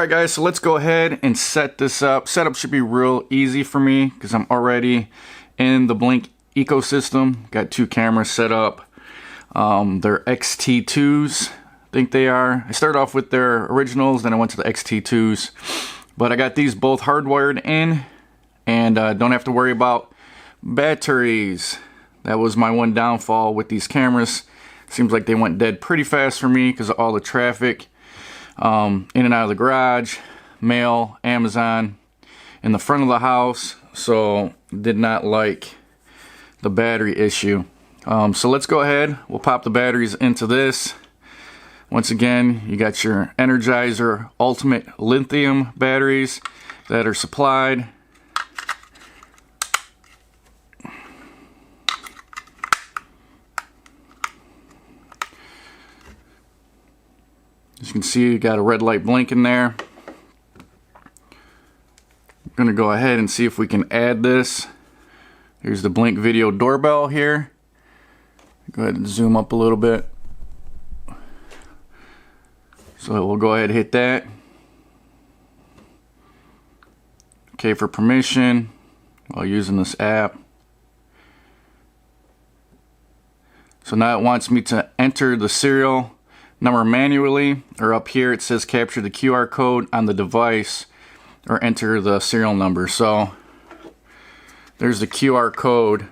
Alright guys, so let's go ahead and set this up. Setup should be real easy for me because I'm already in the Blink ecosystem. Got two cameras set up. They're XT2s, I think they are. I started off with their originals, then I went to the XT2s. But I got these both hardwired in and don't have to worry about batteries. That was my one downfall with these cameras. Seems like they went dead pretty fast for me because of all the traffic. In and out of the garage, mail, Amazon, in the front of the house, so did not like the battery issue. So let's go ahead, we'll pop the batteries into this. Once again, you got your Energizer Ultimate lithium batteries that are supplied. As you can see, you got a red light blinking there. I'm gonna go ahead and see if we can add this. Here's the Blink Video Doorbell here. Go ahead and zoom up a little bit. So we'll go ahead and hit that. Okay, for permission while using this app. So now it wants me to enter the serial number manually, or up here it says capture the QR code on the device or enter the serial number. So there's the QR code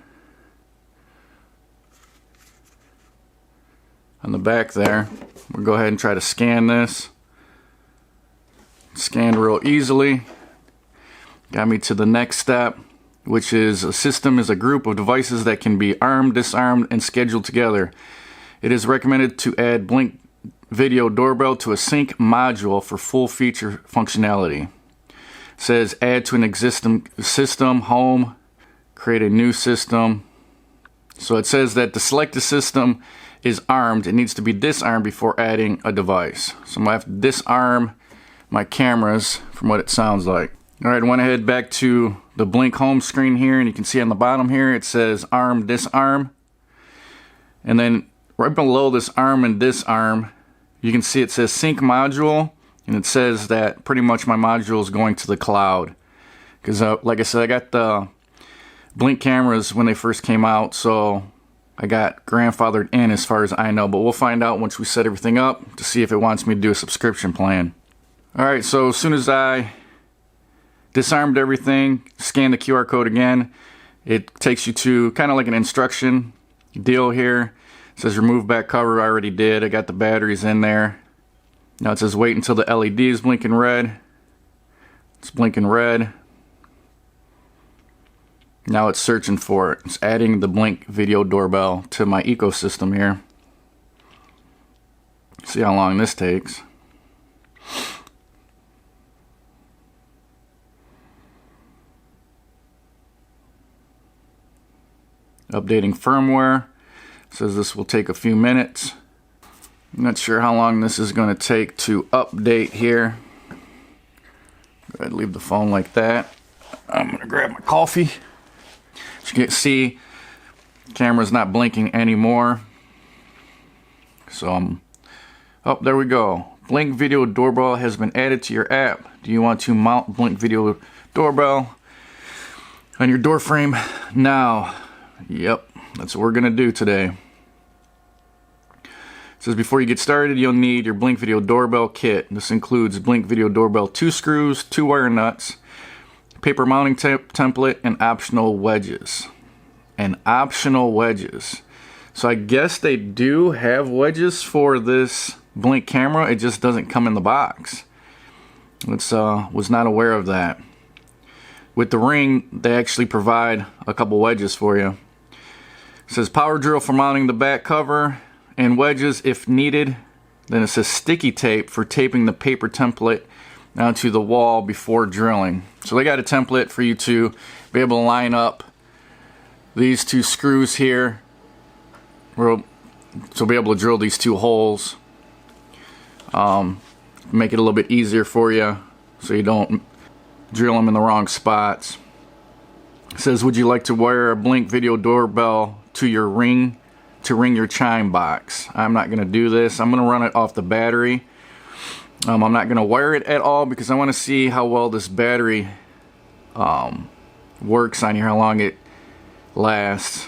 on the back there. We'll go ahead and try to scan this. Scanned real easily. Got me to the next step, which is a system is a group of devices that can be armed, disarmed, and scheduled together. It is recommended to add Blink Video Doorbell to a sync module for full feature functionality. It says add to an existing system, home, create a new system. So it says that the selected system is armed. It needs to be disarmed before adding a device. So I'm gonna have to disarm my cameras from what it sounds like. Alright, I went ahead back to the Blink home screen here, and you can see on the bottom here it says arm, disarm. And then right below this arm and disarm, you can see it says sync module, and it says that pretty much my module is going to the cloud. Because like I said, I got the Blink cameras when they first came out, so I got grandfathered in as far as I know. But we'll find out once we set everything up to see if it wants me to do a subscription plan. Alright, so as soon as I disarmed everything, scanned the QR code again, it takes you to kind of like an instruction deal here. It says remove back cover. I already did. I got the batteries in there. Now it says wait until the LED is blinking red. It's blinking red. Now it's searching for it. It's adding the Blink Video Doorbell to my ecosystem here. See how long this takes. Updating firmware. Says this will take a few minutes. I'm not sure how long this is going to take to update here. Go ahead and leave the phone like that. I'm going to grab my coffee. As you can see, camera's not blinking anymore. So oh, there we go. Blink Video Doorbell has been added to your app. Do you want to mount Blink Video Doorbell on your door frame now? Yep, that's what we're gonna do today. It says before you get started, you'll need your Blink Video Doorbell kit. This includes Blink Video Doorbell 2 screws, 2 wire nuts, paper mounting template, and optional wedges. So I guess they do have wedges for this Blink camera. It just doesn't come in the box. Was not aware of that. With the Ring, they actually provide a couple wedges for you. It says power drill for mounting the back cover and wedges if needed. Then it says sticky tape for taping the paper template onto the wall before drilling. So they got a template for you to be able to line up these 2 screws here. So be able to drill these 2 holes. Make it a little bit easier for you so you don't drill them in the wrong spots. It says, would you like to wire a Blink Video Doorbell to your Ring to ring your chime box? I'm not going to do this. I'm going to run it off the battery. I'm not going to wire it at all because I want to see how well this battery works on here, how long it lasts.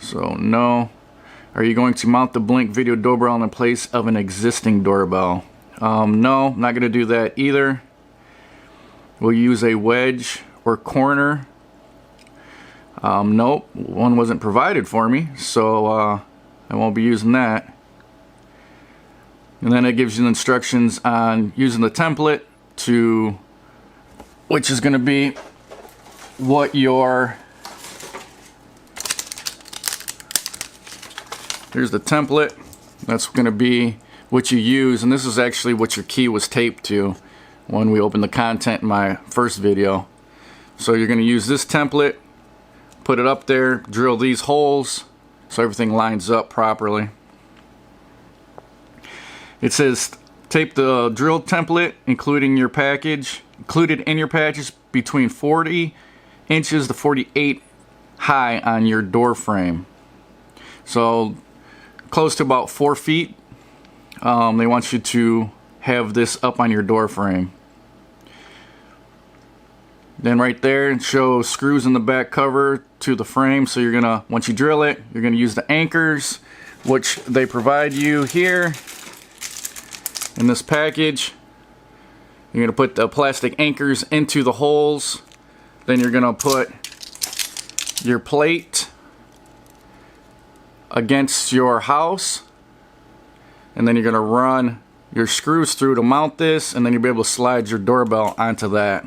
So no. Are you going to mount the Blink Video Doorbell in place of an existing doorbell? No, I'm not going to do that either. We'll use a wedge or corner. Nope, one wasn't provided for me, so I won't be using that. And then it gives you the instructions on using the template to, which is going to be what your, here's the template. That's going to be what you use, and this is actually what your key was taped to when we opened the content in my first video. So you're going to use this template, put it up there, drill these holes so everything lines up properly. It says tape the drill template included in your package between 40 inches to 48 high on your door frame. So close to about 4 feet. They want you to have this up on your door frame. Then right there it shows screws in the back cover to the frame. So you're gonna, once you drill it, you're gonna use the anchors, which they provide you here in this package. You're gonna put the plastic anchors into the holes. Then you're gonna put your plate against your house, and then you're gonna run your screws through to mount this, and then you'll be able to slide your doorbell onto that,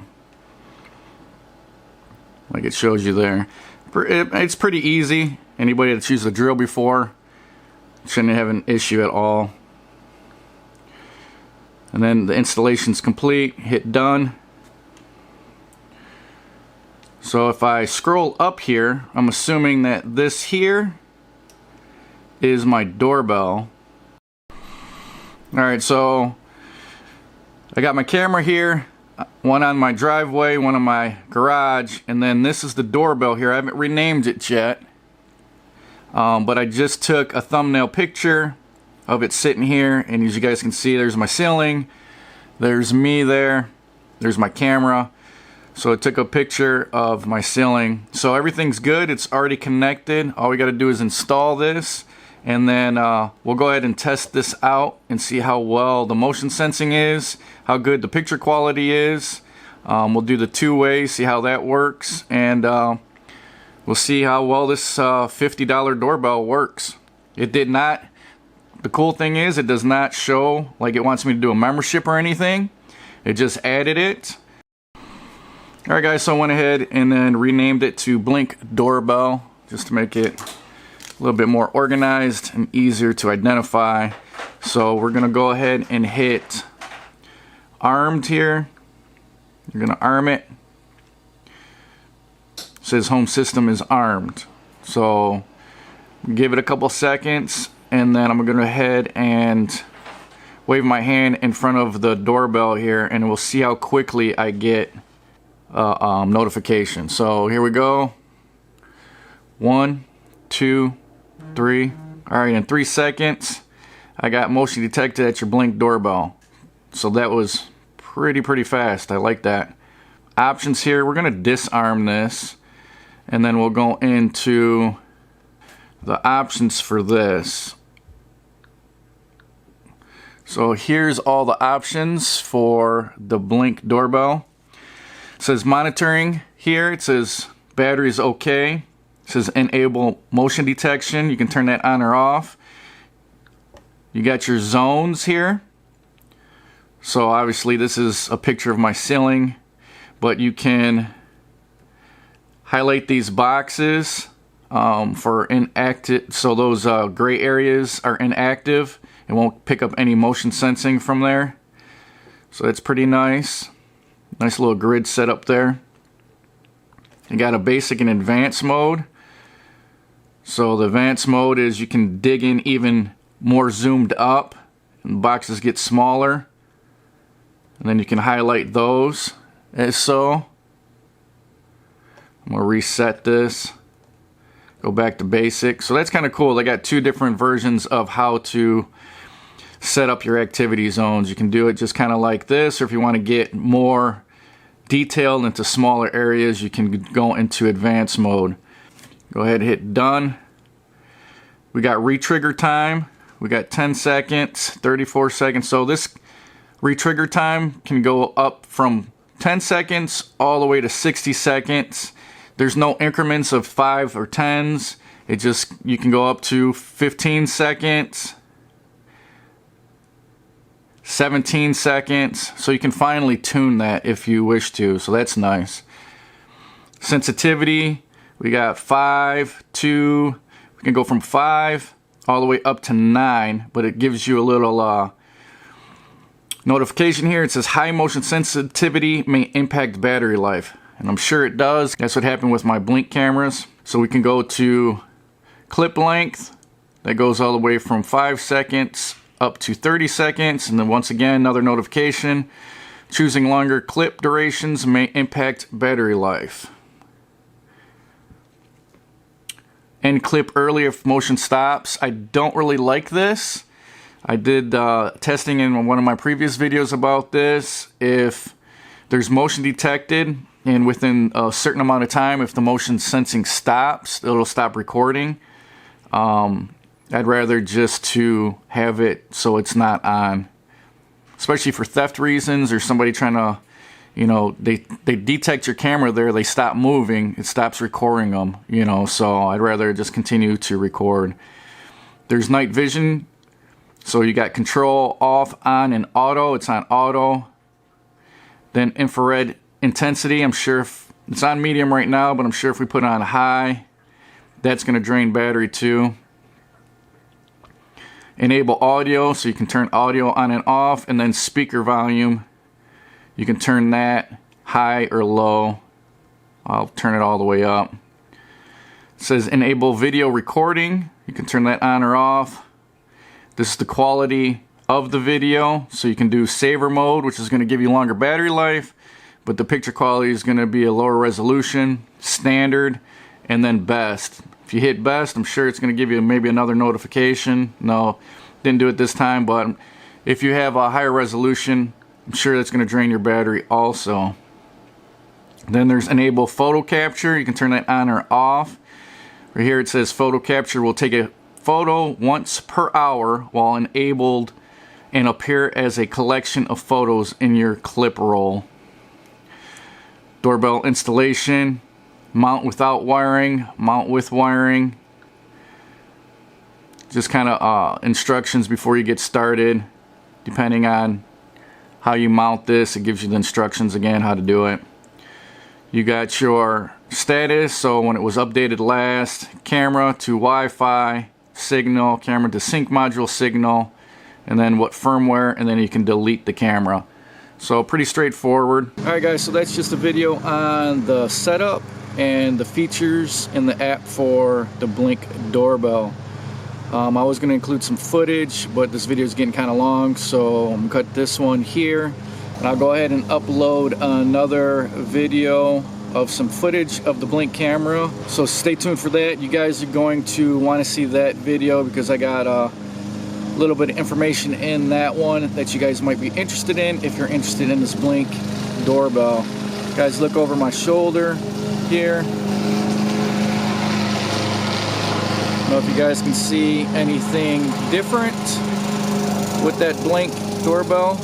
like it shows you there. It's pretty easy. Anybody that's used a drill before shouldn't have an issue at all. And then the installation's complete. Hit done. So if I scroll up here, I'm assuming that this here is my doorbell. Alright, so I got my camera here, one on my driveway, one on my garage, and then this is the doorbell here. I haven't renamed it yet, but I just took a thumbnail picture of it sitting here, and as you guys can see, there's my ceiling, there's me there, there's my camera. So I took a picture of my ceiling. So everything's good, it's already connected. All we got to do is install this, and then we'll go ahead and test this out and see how well the motion sensing is, how good the picture quality is. We'll do the two-way, see how that works, and we'll see how well this $50 doorbell works. It did not, the cool thing is it does not show like it wants me to do a membership or anything. It just added it. Alright guys, so I went ahead and then renamed it to Blink Doorbell just to make it a little bit more organized and easier to identify. So we're going to go ahead and hit armed here. You're going to arm it. It says home system is armed. So give it a couple seconds, and then I'm going to go ahead and wave my hand in front of the doorbell here, and we'll see how quickly I get notification. So here we go. 1, 2, 3. Alright, in 3 seconds I got motion detected at your Blink doorbell. So that was pretty fast. I like that. Options here, we're going to disarm this, and then we'll go into the options for this. So here's all the options for the Blink doorbell. It says monitoring here. It says battery is okay. It says enable motion detection. You can turn that on or off. You got your zones here. So obviously this is a picture of my ceiling, but you can highlight these boxes for inactive. So those gray areas are inactive. It won't pick up any motion sensing from there. So that's pretty nice. Nice little grid set up there. You got a basic and advanced mode. So the advanced mode is you can dig in even more zoomed up, and the boxes get smaller. And then you can highlight those as so. I'm gonna reset this. Go back to basic. So that's kind of cool. They got 2 different versions of how to set up your activity zones. You can do it just kind of like this, or if you want to get more detailed into smaller areas, you can go into advanced mode. Go ahead and hit done. We got re-trigger time. We got 10 seconds, 34 seconds. So this re-trigger time can go up from 10 seconds all the way to 60 seconds. There's no increments of 5 or 10s. It just, you can go up to 15 seconds, 17 seconds. So you can finally tune that if you wish to. So that's nice. Sensitivity, we got 5, 2, we can go from 5 all the way up to 9, but it gives you a little notification here. It says high motion sensitivity may impact battery life, and I'm sure it does. That's what happened with my Blink cameras. So we can go to clip length. That goes all the way from 5 seconds up to 30 seconds, and then once again another notification. Choosing longer clip durations may impact battery life. End clip early if motion stops. I don't really like this. I did testing in one of my previous videos about this. If there's motion detected and within a certain amount of time, if the motion sensing stops, it'll stop recording. I'd rather just to have it so it's not on, especially for theft reasons or somebody trying to, you know, they detect your camera there, they stop moving, it stops recording them, you know, so I'd rather just continue to record. There's night vision, so you got control off, on, and auto. It's on auto. Then infrared intensity, I'm sure if it's on medium right now, but I'm sure if we put it on high, that's going to drain battery too. Enable audio, so you can turn audio on and off, and then speaker volume. You can turn that high or low. I'll turn it all the way up. It says enable video recording. You can turn that on or off. This is the quality of the video. So you can do saver mode, which is going to give you longer battery life, but the picture quality is going to be a lower resolution, standard, and then best. If you hit best, I'm sure it's going to give you maybe another notification. No, didn't do it this time, but if you have a higher resolution, I'm sure that's going to drain your battery also. Then there's enable photo capture. You can turn that on or off. Right here it says photo capture will take a photo once per hour while enabled and appear as a collection of photos in your clip roll. Doorbell installation. Mount without wiring, mount with wiring. Just kind of instructions before you get started, depending on how you mount this. It gives you the instructions again how to do it. You got your status, so when it was updated last, camera to Wi-Fi signal, camera to sync module signal, and then what firmware, and then you can delete the camera. So pretty straightforward. Alright guys, so that's just a video on the setup and the features in the app for the Blink doorbell. I was going to include some footage, but this video is getting kind of long, so I'm going to cut this one here. And I'll go ahead and upload another video of some footage of the Blink camera. So stay tuned for that. You guys are going to want to see that video because I got a little bit of information in that one that you guys might be interested in if you're interested in this Blink doorbell. Guys, look over my shoulder here. I don't know if you guys can see anything different with that Blink doorbell,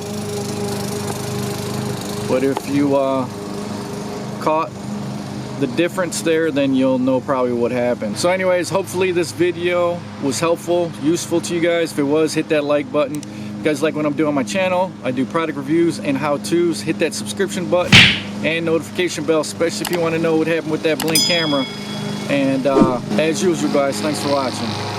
but if you caught the difference there, then you'll know probably what happened. So anyways, hopefully this video was helpful, useful to you guys. If it was, hit that like button. If you guys like what I'm doing on my channel, I do product reviews and how-tos. Hit that subscription button and notification bell, especially if you want to know what happened with that Blink camera. And as usual guys, thanks for watching.